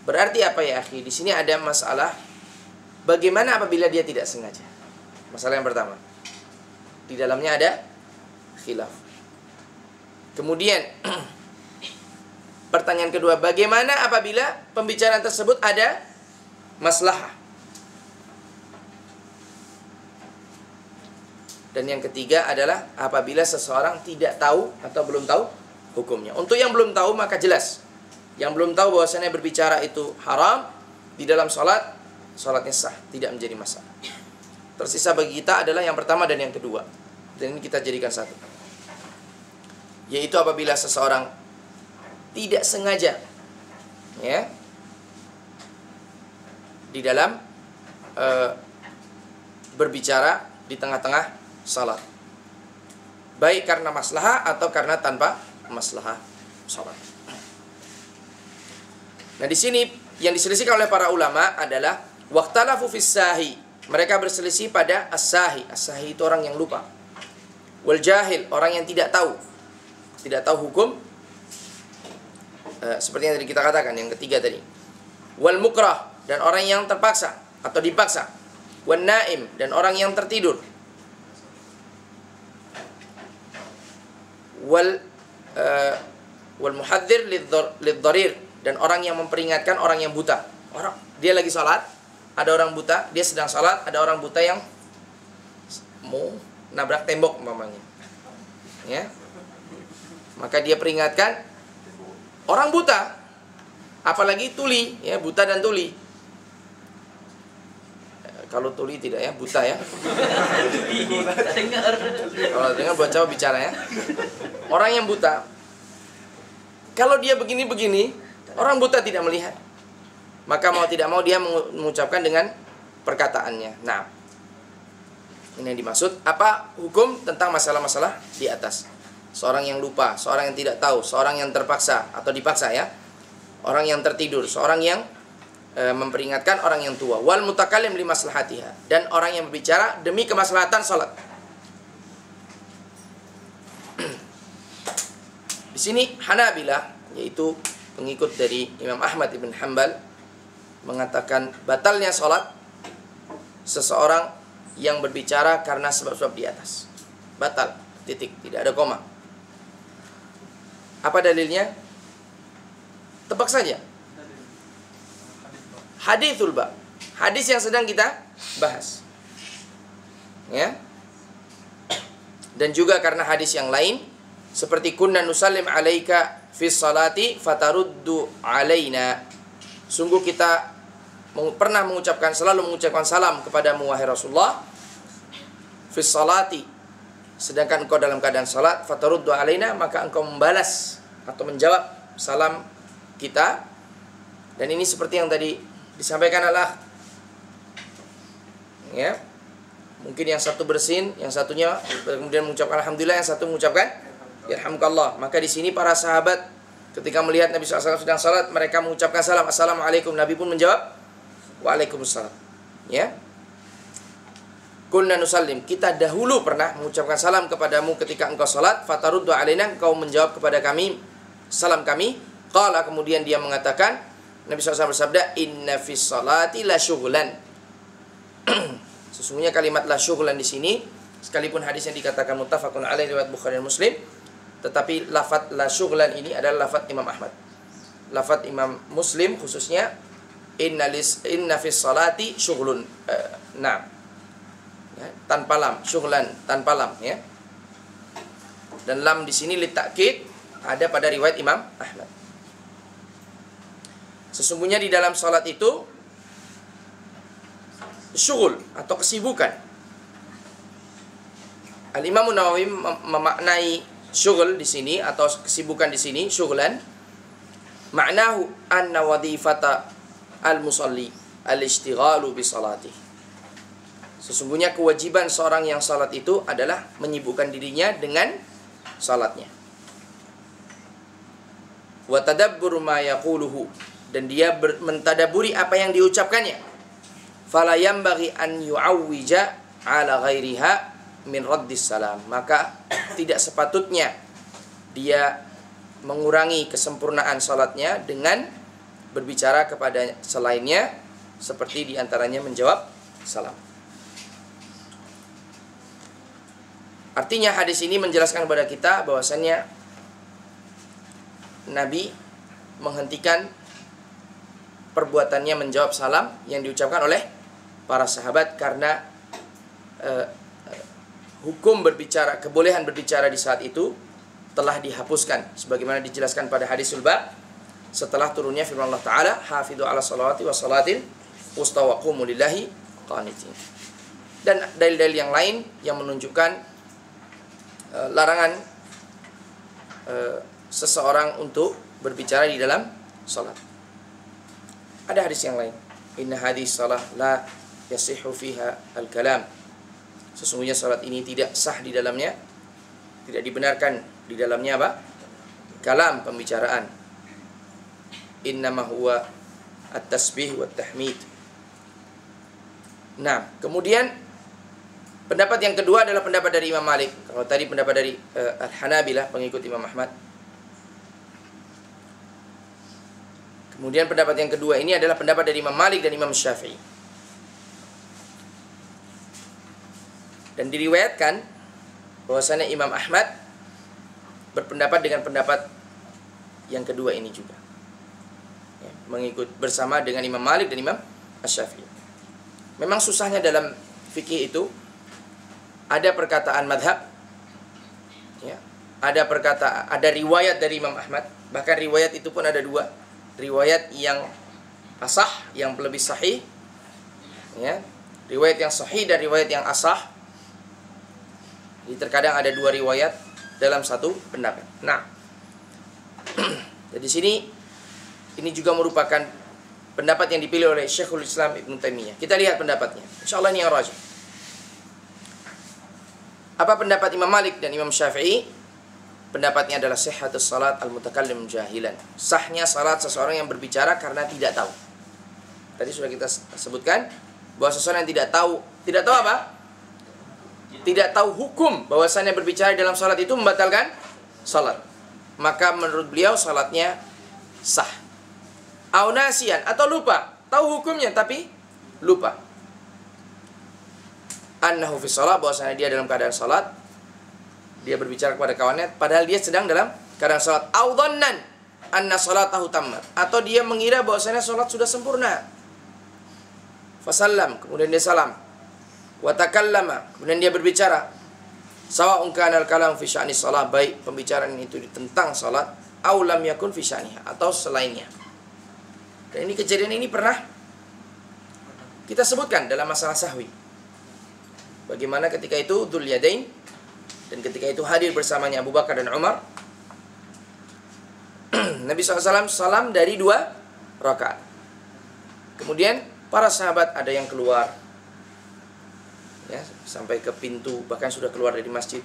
Berarti apa ya akhi? Di sini ada masalah bagaimana apabila dia tidak sengaja. Masalah yang pertama. Di dalamnya ada khilaf. Kemudian pertanyaan kedua, bagaimana apabila pembicaraan tersebut ada maslahah? Dan yang ketiga adalah apabila seseorang tidak tahu atau belum tahu hukumnya. Untuk yang belum tahu maka jelas. Yang belum tahu bahwasanya berbicara itu haram di dalam sholat, sholatnya sah, tidak menjadi masalah. Tersisa bagi kita adalah yang pertama dan yang kedua. Dan ini kita jadikan satu. Yaitu apabila seseorang tidak sengaja ya di dalam berbicara di tengah-tengah salat, baik karena maslahah atau karena tanpa maslahah salat. Nah, di sini yang diselisihkan oleh para ulama adalah waqtalafu fis sahi. Mereka berselisih pada as-sahi. As-sahi itu orang yang lupa. Wal jahil, orang yang tidak tahu hukum. Seperti yang tadi kita katakan, yang ketiga tadi. Wal mukrah, dan orang yang terpaksa atau dipaksa. Wan naim, dan orang yang tertidur. Wal muhadzir lidh-dharir, dan orang yang memperingatkan orang yang buta. Dia lagi salat, ada orang buta, dia sedang salat, ada orang buta yang mau nabrak tembok umpamanya. Ya. Maka dia peringatkan orang buta, apalagi tuli, ya, buta dan tuli. Kalau tuli tidak ya, buta ya. Kalau dengar buat coba bicara ya. Orang yang buta, kalau dia begini-begini, orang buta tidak melihat. Maka mau tidak mau dia mengucapkan dengan perkataannya. Nah, ini yang dimaksud. Apa hukum tentang masalah-masalah di atas? Seorang yang lupa, seorang yang tidak tahu, seorang yang terpaksa atau dipaksa ya, orang yang tertidur, seorang yang memperingatkan orang yang tua. Wal mutakallim li maslahatiha, dan orang yang berbicara demi kemaslahatan salat. Di sini Hanabilah, yaitu pengikut dari Imam Ahmad ibn Hanbal, mengatakan batalnya salat seseorang yang berbicara karena sebab-sebab di atas. Batal, titik, tidak ada koma. Apa dalilnya? Tebak saja. Hadithul bab, hadis yang sedang kita bahas. Ya. Dan juga karena hadis yang lain seperti kunna nusallim alaika fi salati fataruddu alaina. Sungguh kita selalu mengucapkan salam kepadamu wahai Rasulullah fi salati, sedangkan engkau dalam keadaan salat, fataruddu alaina, maka engkau membalas atau menjawab salam kita. Dan ini seperti yang tadi disampaikan adalah ya, mungkin yang satu bersin, yang satunya kemudian mengucapkan alhamdulillah, yang satu mengucapkan yarhamukallah. Maka di sini para sahabat ketika melihat Nabi SAW sedang salat, mereka mengucapkan salam, assalamualaikum. Nabi pun menjawab waalaikumsalam. Ya, kunna nusallim, kita dahulu pernah mengucapkan salam kepadamu ketika engkau salat, fataruddu alaina, engkau menjawab kepada kami salam kami. Qala, kemudian dia mengatakan, Nabi SAW bersabda, inna fis salati la syughlan. Sesungguhnya kalimat la syughlan di sini, sekalipun hadis yang dikatakan muttafaqun alaihi riwayat Bukhari dan Muslim, tetapi lafaz la syughlan ini adalah lafaz Imam Ahmad. Lafaz Imam Muslim khususnya inna fis salati syughlun. Nah, ya, tanpa lam, syughlan tanpa lam ya. Dan lam di sini litakid ada pada riwayat Imam Ahmad. Sesungguhnya di dalam salat itu syughul atau kesibukan. Al-Imam Nawawi memaknai syughul di sini atau kesibukan di sini syughlan, maknahu anna wadhifata al-musalli al-ishtighalu bi salati. Sesungguhnya kewajiban seorang yang salat itu adalah menyibukkan dirinya dengan salatnya. Wa tadabbur ma yaquluhu, dan dia mentadaburi apa yang diucapkannya. Fala yanbaghi an yu'awwija ala ghairiha min raddis salam, maka tidak sepatutnya dia mengurangi kesempurnaan salatnya dengan berbicara kepada selainnya, seperti diantaranya menjawab salam. Artinya hadis ini menjelaskan kepada kita bahwasannya Nabi menghentikan perbuatannya menjawab salam yang diucapkan oleh para sahabat karena hukum berbicara, kebolehan berbicara di saat itu telah dihapuskan sebagaimana dijelaskan pada hadisul bab setelah turunnya firman Allah Ta'ala, hafidhu ala salawati wa salatil wusta wa qumu lillahi qanitin. Dan dalil-dalil yang lain yang menunjukkan larangan seseorang untuk berbicara di dalam salat. Ada hadis yang lain, inna hadis salah la yasihu fiha al-kalam. Sesungguhnya salat ini tidak sah di dalamnya, tidak dibenarkan di dalamnya apa? Kalam, pembicaraan. Innama huwa at-tasbih wa tahmid. Nah, kemudian pendapat yang kedua adalah pendapat dari Imam Malik. Kalau tadi pendapat dari Al-Hanabilah, pengikut Imam Ahmad. Kemudian pendapat yang kedua ini adalah pendapat dari Imam Malik dan Imam Syafi'i. Dan diriwayatkan bahwasanya Imam Ahmad berpendapat dengan pendapat yang kedua ini juga. Ya, mengikut bersama dengan Imam Malik dan Imam Syafi'i. Memang susahnya dalam fikih itu ada perkataan madhab, ya, ada riwayat dari Imam Ahmad, bahkan riwayat itu pun ada dua, riwayat yang asah, yang lebih sahih, ya, riwayat yang sahih dan riwayat yang asah. Jadi terkadang ada dua riwayat dalam satu pendapat. Nah, jadi sini ini juga merupakan pendapat yang dipilih oleh Syekhul Islam Ibnu Taimiyah. Kita lihat pendapatnya. Insyaallah ini yang rajih. Apa pendapat Imam Malik dan Imam Syafi'i? Pendapatnya adalah sihhatus salat al-mutakallim jahilan. Sahnya salat seseorang yang berbicara karena tidak tahu. Tadi sudah kita sebutkan bahwa seseorang yang tidak tahu apa? Tidak tahu hukum bahwasannya berbicara dalam salat itu membatalkan salat. Maka menurut beliau salatnya sah. Au nasian, atau lupa, tahu hukumnya tapi lupa. Annahu fi shalah, bahwasanya dia dalam keadaan salat, dia berbicara kepada kawannya padahal dia sedang dalam keadaan salat. Au dhannan anna salatahu tammat, atau dia mengira bahwasanya salat sudah sempurna. Fasallam, kemudian dia salam. Wa takallama, kemudian dia berbicara. Sawa'un kana al-kalam fi sya'ni shalah, baik pembicaraan itu tentang salat, au lam yakun fi sya'niha, atau selainnya. Dan ini kejadian ini pernah kita sebutkan dalam masalah sahwi. Bagaimana ketika itu Dzul Yadain, dan ketika itu hadir bersamanya Abu Bakar dan Umar. Nabi SAW salam dari 2 rakaat. Kemudian para sahabat ada yang keluar, ya, sampai ke pintu, bahkan sudah keluar dari masjid.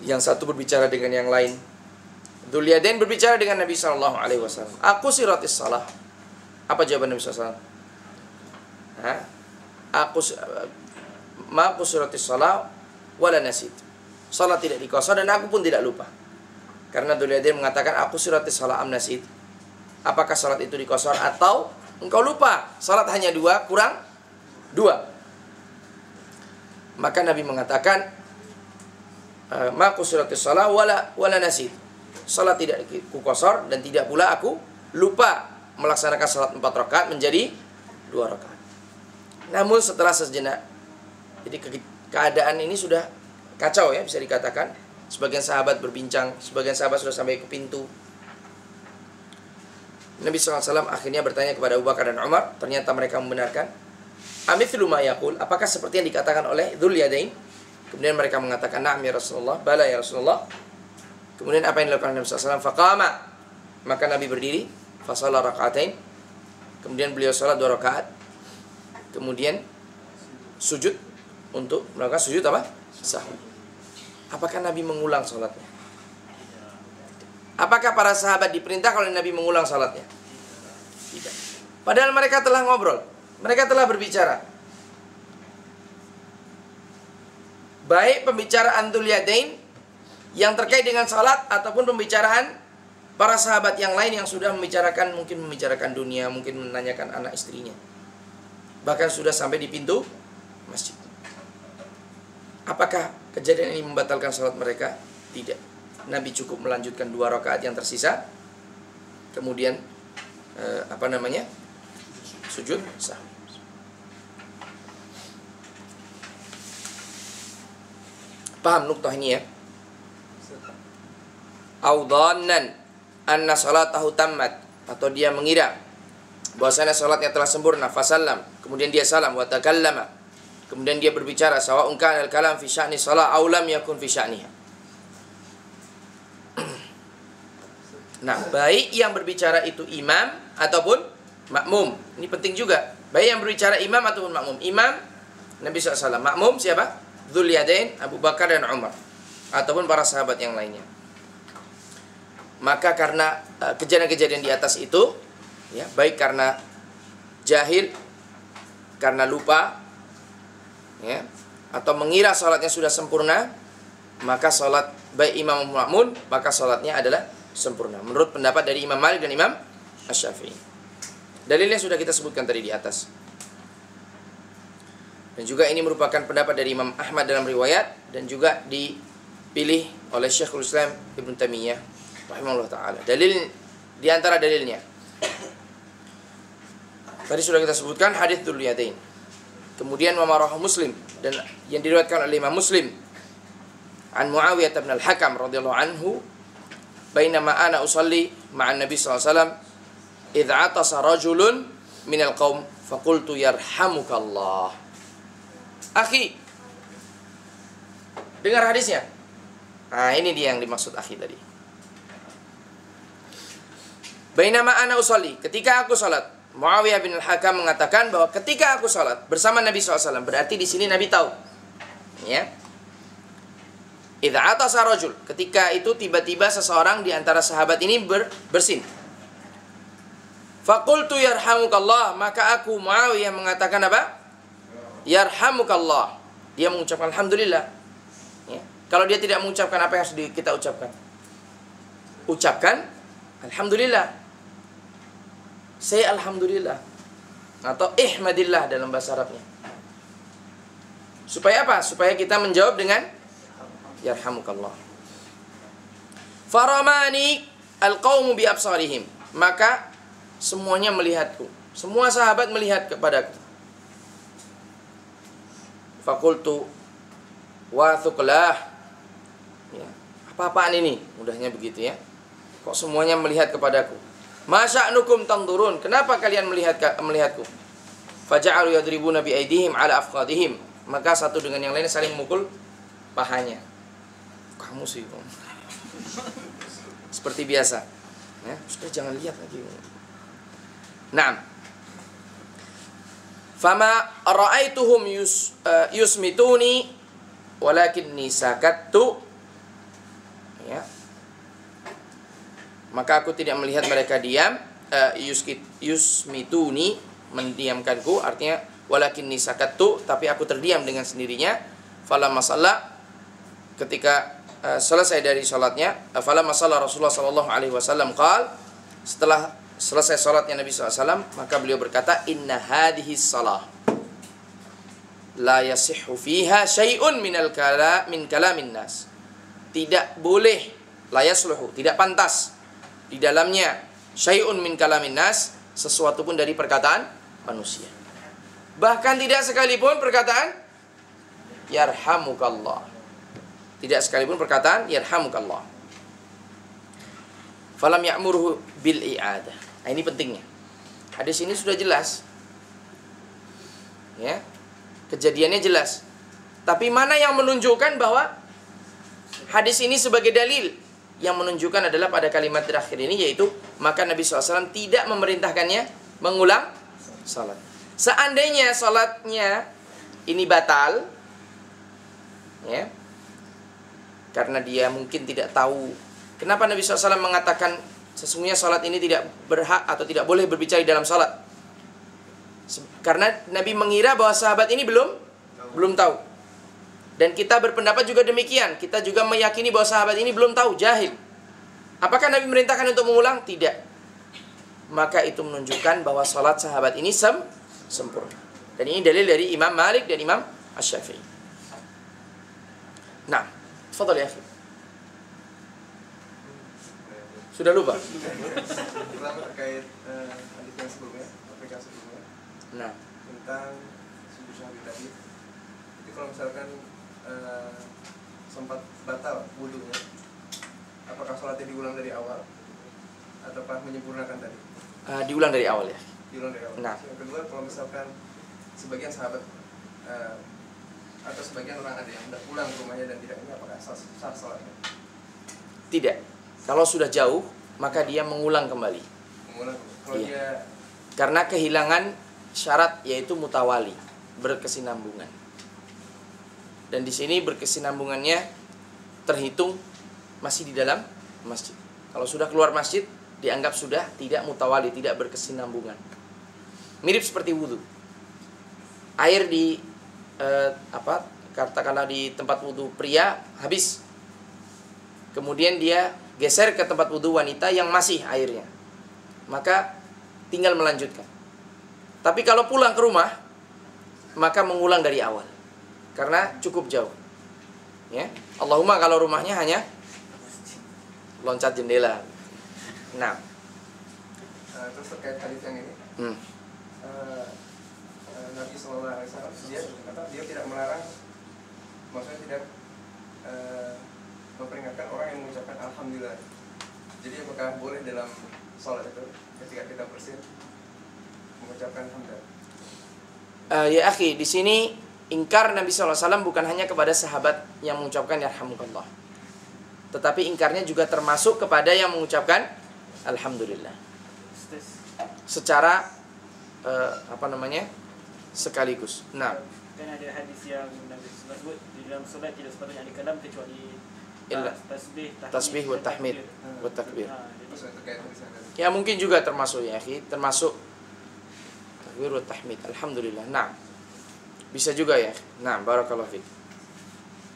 Yang satu berbicara dengan yang lain. Dzul Yadain berbicara dengan Nabi SAW. Aku siratis salah. Apa jawaban Nabi SAW? Aku siratis salah wala nasid. Salat tidak dikosor dan aku pun tidak lupa. Karena Dzul Yadain mengatakan aku siratis salah am nasid. Apakah salat itu dikosor atau engkau lupa? Salat hanya 2 kurang 2. Maka Nabi mengatakan ma qusratis shalah wala nasid. Salat tidak kukosor dan tidak pula aku lupa melaksanakan salat 4 rakaat menjadi 2 rakaat. Namun setelah sejenak, jadi keadaan ini sudah kacau, ya, bisa dikatakan. Sebagian sahabat berbincang, sebagian sahabat sudah sampai ke pintu. Nabi SAW akhirnya bertanya kepada Abu Bakar dan Umar, ternyata mereka membenarkan. Amithlu ma yaqul, apakah seperti yang dikatakan oleh Dzul Yadain? Kemudian mereka mengatakan, na'am ya Rasulullah, bala ya Rasulullah. Kemudian apa yang dilakukan Nabi SAW? Faqama, maka Nabi berdiri, fasalla raka'atain. Kemudian beliau salat 2 rakaat. Kemudian sujud untuk melakukan sujud apa? Sahwi. Apakah Nabi mengulang salatnya? Apakah para sahabat diperintah oleh Nabi mengulang salatnya? Tidak. Padahal mereka telah ngobrol, mereka telah berbicara. Baik pembicaraan Dzul Yadain yang terkait dengan salat ataupun pembicaraan para sahabat yang lain yang sudah mungkin membicarakan dunia, mungkin menanyakan anak istrinya. Bahkan sudah sampai di pintu masjid. Apakah kejadian ini membatalkan salat mereka? Tidak. Nabi cukup melanjutkan 2 rakaat yang tersisa. Kemudian sujud sahwi. Paham nuktah ini ya? Au dhannan anna salatahu tammat, atau dia mengira bahwasanya salatnya telah sempurna, fasallam, kemudian dia salam, wa takallama, kemudian dia berbicara, sawa'un kana al-kalam fi sya'ni shalah aw lam yakun fi sya'niha. Nah, baik yang berbicara itu imam ataupun makmum. Ini penting juga. Baik yang berbicara imam ataupun makmum. Imam Nabi SAW. Makmum siapa? Dzul Yadain, Abu Bakar dan Umar. Ataupun para sahabat yang lainnya. Maka karena kejadian-kejadian di atas itu, ya, baik karena jahil, karena lupa, ya, atau mengira salatnya sudah sempurna, maka salat baik imam maupun makmum, maka salatnya adalah sempurna. Menurut pendapat dari Imam Malik dan Imam Asy-Syafi'i. Dalilnya sudah kita sebutkan tadi di atas. Dan juga ini merupakan pendapat dari Imam Ahmad dalam riwayat, dan juga dipilih oleh Syekhul Islam Ibnu Taimiyah rahimahullah taala. Dalil di antara dalilnya, tadi sudah kita sebutkan hadis Dzul Yadain. Kemudian Rawahu Muslim, dan yang diriwayatkan oleh Imam Muslim an Muawiyah bin Al-Hakam radhiyallahu anhu, bainama ana usalli ma'an Nabi sallallahu alaihi wasallam idz atasa rajulun minal qaum faqultu yarhamukallah. Akhi, dengar hadisnya. Nah, ini dia yang dimaksud akhi tadi. Bainama ana usalli, ketika aku salat, Muawiyah bin Al-Hakam mengatakan bahwa ketika aku salat bersama Nabi SAW, berarti di sini Nabi tahu. Ya. Idza atasa rajul, ketika itu tiba-tiba seseorang di antara sahabat ini bersin. Faqultu yarhamukallah, maka aku Muawiyah mengatakan apa? Yarhamukallah. Dia mengucapkan alhamdulillah. Ya. Kalau dia tidak mengucapkan, apa yang harus kita ucapkan? Ucapkan alhamdulillah. Say alhamdulillah. Atau ihmadillah dalam bahasa Arabnya. Supaya apa? Supaya kita menjawab dengan yarhamukallah. Faramani alqaumu bi absarihim, maka semuanya melihatku. Semua sahabat melihat kepadaku. Fakultu wa thuqlah. Ya, apa-apaan ini? Mudahnya begitu ya. Kok semuanya melihat kepadaku? Masya'nukum tandurun, kenapa kalian melihatku? Faja'alu yadribuna bi aydihim ala afqadihim, maka satu dengan yang lain saling memukul pahanya. Kamu sih, seperti biasa. Ya, sudah jangan lihat lagi. Naam. Fama ra'aituhum yusmituni walakinni sakattu. Ya. Maka aku tidak melihat mereka diam. Yusmituni, mendiamkanku, artinya walakinni sakattu, tapi aku terdiam dengan sendirinya. Falamma shalla, ketika selesai dari salatnya, falamma shalla Rasulullah sallallahu alaihi wasallam qala, setelah selesai salatnya Nabi SAW, maka beliau berkata, inna hadhihi salah la yasihhu fiha syai'un min kalamin nas. Tidak boleh, la yasluhu, tidak pantas di dalamnya syai'un min kalamin nas, sesuatu pun dari perkataan manusia. Bahkan tidak sekalipun perkataan yarhamukallah. Tidak sekalipun perkataan yarhamukallah. Falam ya'muruhu bil i'adah. Nah, ini pentingnya. Hadis ini sudah jelas. Ya. Kejadiannya jelas. Tapi mana yang menunjukkan bahwa hadis ini sebagai dalil? Yang menunjukkan adalah pada kalimat terakhir ini, yaitu maka Nabi SAW tidak memerintahkannya mengulang salat. Seandainya salatnya ini batal, ya, karena dia mungkin tidak tahu kenapa Nabi SAW mengatakan sesungguhnya salat ini tidak berhak atau tidak boleh berbicara dalam salat. Karena Nabi mengira bahwa sahabat ini belum tahu. Dan kita berpendapat juga demikian. Kita juga meyakini bahwa sahabat ini belum tahu, jahil. Apakah Nabi merintahkan untuk mengulang? Tidak. Maka itu menunjukkan bahwa salat sahabat ini sempurna. Dan ini dalil dari Imam Malik dan Imam Asy-Syafi'i. Nah, tafadhal ya akhi. Sudah lupa? Pertama terkait hadis yang sebelumnya, aplikasi sebelumnya. Nah, Tentang sujud syahwi tadi. Jadi kalau misalkan sempat batal wudunya, apakah sholatnya diulang dari awal ataukah menyempurnakan tadi? diulang dari awal ya. Diulang dari awal. Nah. Yang kedua, kalau misalkan sebagian sahabat atau sebagian orang ada yang hendak pulang ke rumahnya dan tidak ini, apakah sah sholatnya? Tidak. Kalau sudah jauh, maka dia mengulang kembali. Mengulang. Kalau Iya. dia Karena kehilangan syarat yaitu mutawali, berkesinambungan. Dan di sini berkesinambungannya terhitung masih di dalam masjid. Kalau sudah keluar masjid, dianggap sudah tidak mutawali, tidak berkesinambungan. Mirip seperti wudhu. Air di katakanlah di tempat wudhu pria habis. Kemudian dia geser ke tempat wudhu wanita yang masih airnya. Maka tinggal melanjutkan. Tapi kalau pulang ke rumah, maka mengulang dari awal. Karena cukup jauh. Ya. Allahumma kalau rumahnya hanya loncat jendela. Nah, terus terkait hadis yang ini, Nabi SAW dia tidak melarang, maksudnya tidak memperingatkan orang yang mengucapkan alhamdulillah. Jadi apakah boleh dalam sholat itu ketika kita bersin mengucapkan hamdan? Ya akhi, di sini ingkar Nabi SAW bukan hanya kepada sahabat yang mengucapkan yarhamukallah, tetapi ingkarnya juga termasuk kepada yang mengucapkan alhamdulillah secara sekaligus. Nah, kan ada hadis yang Nabi sebut di dalam solat tidak sepatutnya ada kalam kecuali tasbih wa tahmid wa takbir. Ya mungkin juga termasuk ya akhi, termasuk takbir wa tahmid. Alhamdulillah. Nah, bisa juga ya. Nah, barakallahu fiik.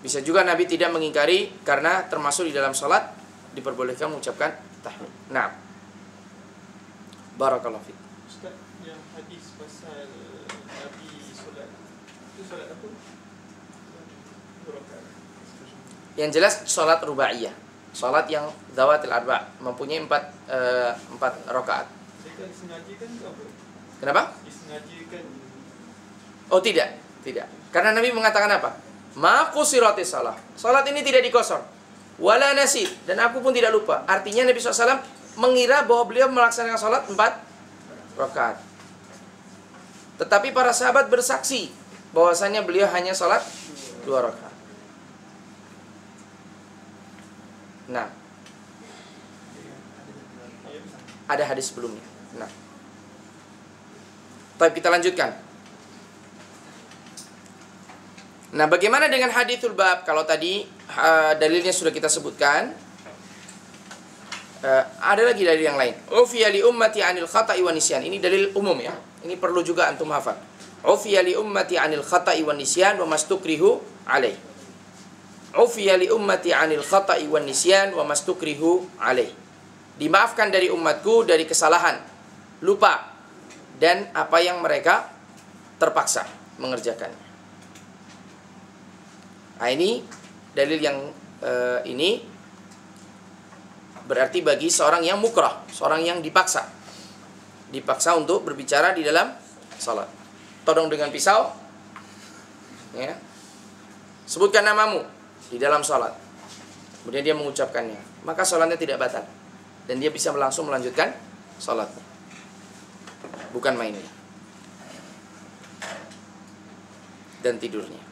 Bisa juga Nabi tidak mengingkari karena termasuk di dalam salat diperbolehkan mengucapkan tahmid. Nah, barakallahu fiik. Ustaz, yang hadis pasal Nabi solat itu solat apa? Rakaat. Yang jelas salat rubaiyah, salat yang zawatil arba, mempunyai 4 rakaat. Mereka disengajakan ke apa? Kenapa? Disengajakan. Oh tidak. Karena Nabi mengatakan apa? Ma qusiratis salah. Salat ini tidak dikosor. Wala nasid, dan aku pun tidak lupa. Artinya Nabi SAW mengira bahwa beliau melaksanakan salat 4 rakaat. Tetapi para sahabat bersaksi bahwasanya beliau hanya salat 2 rakaat. Nah, ada hadis sebelumnya. Nah, baik, kita lanjutkan. Nah, bagaimana dengan hadithul bab? Kalau tadi dalilnya sudah kita sebutkan, ada lagi dalil yang lain. Ufiya li ummati anil khata'i wa nisyan. Ini dalil umum ya. Ini perlu juga antum hafal. Ufiya li ummati anil khata'i wa nisyan wa mastukrihu alaih. Ufiya li ummati anil khata'i wa nisyan wa mastukrihu alaih. Dimaafkan dari umatku dari kesalahan, lupa, dan apa yang mereka terpaksa mengerjakannya. Nah, ini dalil yang ini berarti bagi seorang yang mukrah, seorang yang dipaksa untuk berbicara di dalam salat. Todong dengan pisau, ya. Sebutkan namamu di dalam salat. Kemudian dia mengucapkannya, maka salatnya tidak batal dan dia bisa langsung melanjutkan salatnya. Bukan main dan tidurnya.